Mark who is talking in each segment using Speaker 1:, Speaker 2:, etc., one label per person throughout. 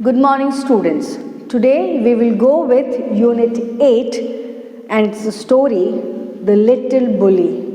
Speaker 1: Good morning, students. Today we will go with Unit 8 and it's a story, The Little Bully.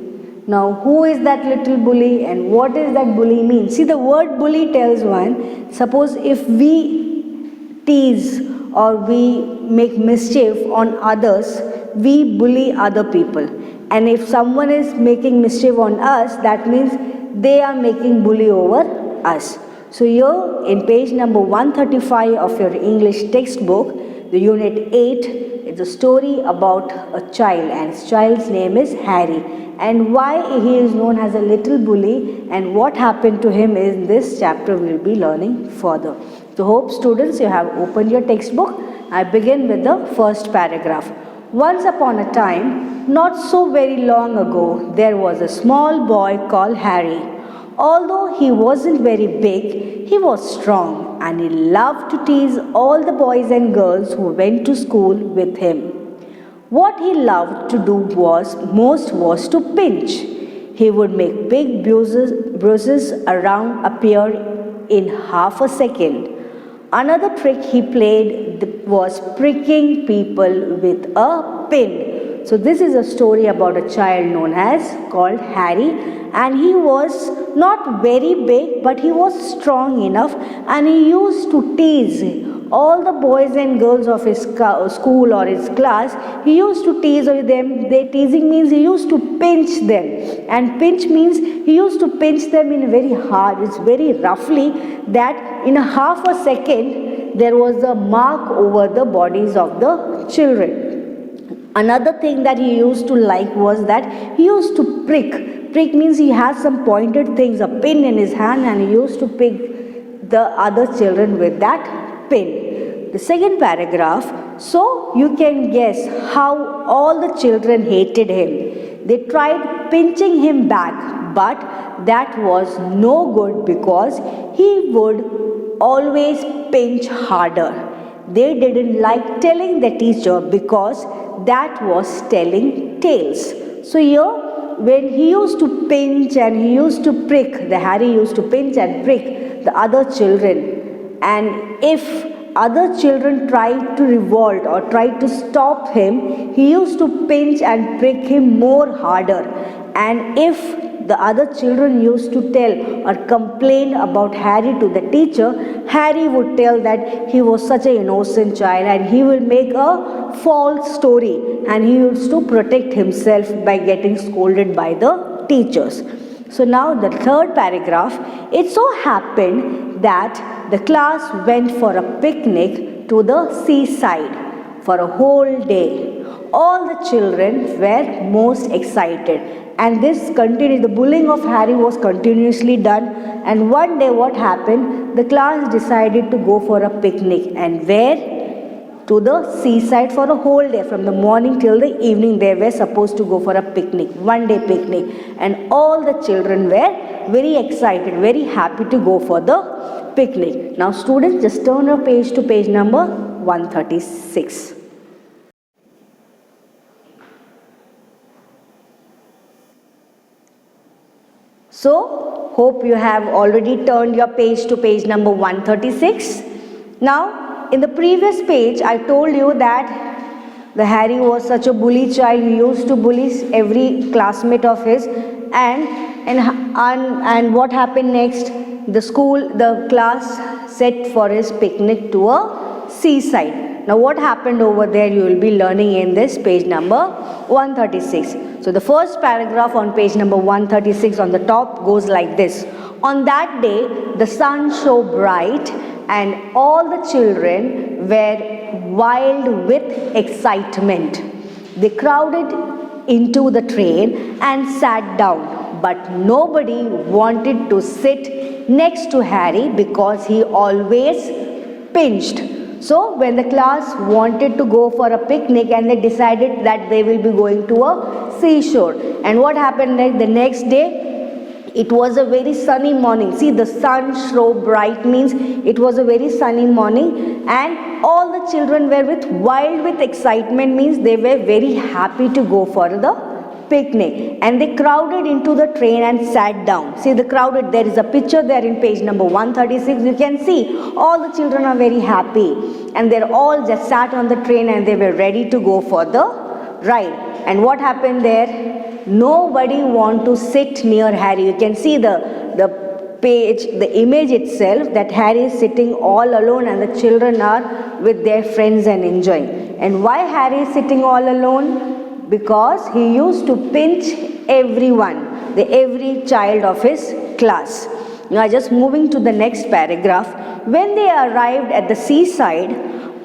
Speaker 1: Now, who is that little bully and what does that bully mean? See, the word bully tells one, suppose if we tease or we make mischief on others, we bully other people. And if someone is making mischief on us, that means they are making bully over us. So here in page number 135 of your English textbook, the Unit 8, it's a story about a child and his child's name is Harry. And why he is known as a little bully and what happened to him in this chapter we will be learning further. So hope students you have opened your textbook. I begin with the first paragraph. Once upon a time, not so very long ago, there was a small boy called Harry. Although he wasn't very big, he was strong and he loved to tease all the boys and girls who went to school with him. What he loved to do most was to pinch. He would make big bruises around appear in half a second. Another trick he played was pricking people with a pin. So this is a story about a child known as called Harry, and he was not very big but he was strong enough and he used to tease all the boys and girls of his school or his class. He used to tease them. Teasing means he used to pinch them, and pinch means he used to pinch them in very hard, it's very roughly, that in a half a second there was a mark over the bodies of the children. Another thing that he used to like was that he used to prick. Prick means he has some pointed things, a pin in his hand, and he used to pick the other children with that pin. The second paragraph, so you can guess how all the children hated him. They tried pinching him back, but that was no good because he would always pinch harder. They didn't like telling the teacher because that was telling tales. So here, when he used to pinch and he used to prick, the Harry used to pinch and prick the other children, and if other children tried to revolt or tried to stop him, he used to pinch and prick him more harder. And if the other children used to tell or complain about Harry to the teacher, Harry would tell that he was such an innocent child and he will make a false story, and he used to protect himself by getting scolded by the teachers. So now the third paragraph, it so happened that the class went for a picnic to the seaside for a whole day. All the children were most excited, and this continued. The bullying of Harry was continuously done, and one day what happened, the class decided to go for a picnic. And where? To the seaside for a whole day. From the morning till the evening they were supposed to go for a picnic, one day picnic, and all the children were very excited, very happy to go for the picnic. Now students, just turn your page to page number 136. So, hope you have already turned your page to page number 136. Now, in the previous page, I told you that the Harry was such a bully child. He used to bully every classmate of his. And what happened next? The class set for his picnic to a seaside. Now, what happened over there? You will be learning in this page number 136. So the first paragraph on page number 136 on the top goes like this. On that day, the sun shone bright and all the children were wild with excitement. They crowded into the train and sat down, but nobody wanted to sit next to Harry because he always pinched. So when the class wanted to go for a picnic and they decided that they will be going to a seashore. And what happened the next day? It was a very sunny morning. See, the sun shone bright means it was a very sunny morning, and all the children were wild with excitement means they were very happy to go for the picnic, and they crowded into the train and sat down. See the crowded, there is a picture there in page number 136. You can see all the children are very happy, and they're all just sat on the train and they were ready to go for the ride. And what happened there? Nobody want to sit near Harry. You can see the page, the image itself, that Harry is sitting all alone and the children are with their friends and enjoying. And why Harry is sitting all alone? Because he used to pinch everyone, every child of his class. Now just moving to the next paragraph. When they arrived at the seaside,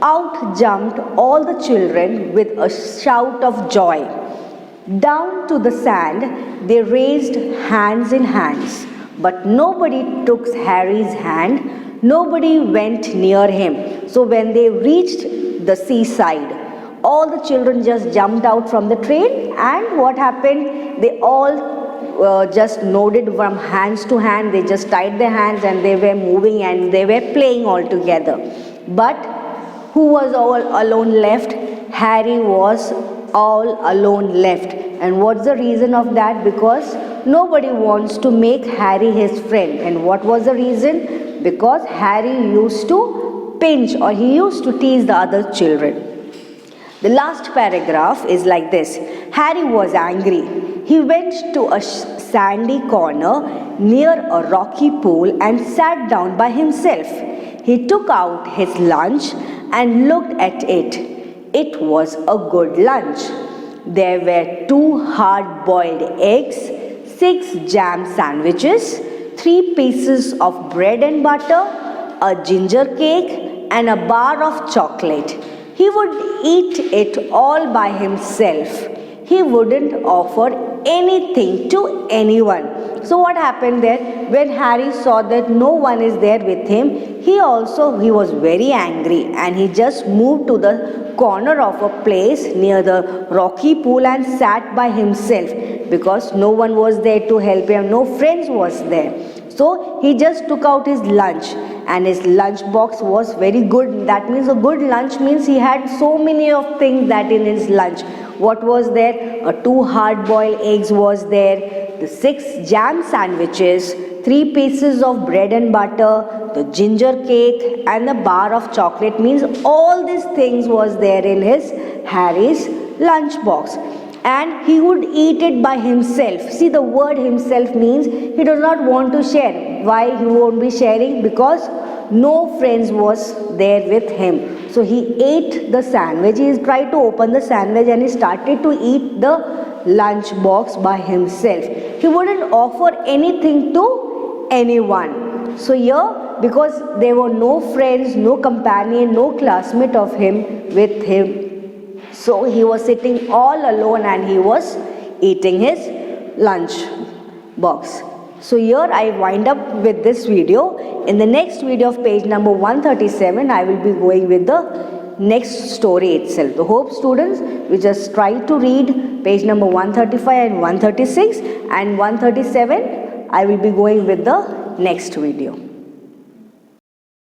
Speaker 1: out jumped all the children with a shout of joy. Down to the sand they raised hands in hands. But nobody took Harry's hand, nobody went near him. So when they reached the seaside, all the children just jumped out from the train, and what happened? They all just nodded from hands to hand, they just tied their hands and they were moving and they were playing all together. But who was all alone left? Harry was all alone left. And what's the reason of that? Because nobody wants to make Harry his friend. And what was the reason? Because Harry used to pinch, or he used to tease the other children. The last paragraph is like this. Harry was angry. He went to a sandy corner near a rocky pool and sat down by himself. He took out his lunch and looked at it. It was a good lunch. There were 2 hard-boiled eggs, 6 jam sandwiches, 3 pieces of bread and butter, a ginger cake, and a bar of chocolate. He would eat it all by himself. He wouldn't offer anything to anyone. So what happened there? When Harry saw that no one is there with him, he was very angry, and he just moved to the corner of a place near the rocky pool and sat by himself, because no one was there to help him, no friends was there. So he just took out his lunch, and his lunch box was very good. That means a good lunch means he had so many of things that in his lunch. What was there? 2 hard-boiled eggs was there, the 6 jam sandwiches, 3 pieces of bread and butter, the ginger cake, and the bar of chocolate. Means all these things was there in Harry's lunch box. And he would eat it by himself. See, the word himself means he does not want to share. Why he won't be sharing? Because no friends was there with him. So he ate the sandwich. He tried to open the sandwich and he started to eat the lunch box by himself. He wouldn't offer anything to anyone. So here, because there were no friends, no companion, no classmate of him with him, so he was sitting all alone and he was eating his lunch box. So here I wind up with this video. In the next video of page number 137, I will be going with the next story itself. So hope students, you just try to read page number 135 and 136, and 137 I will be going with the next video.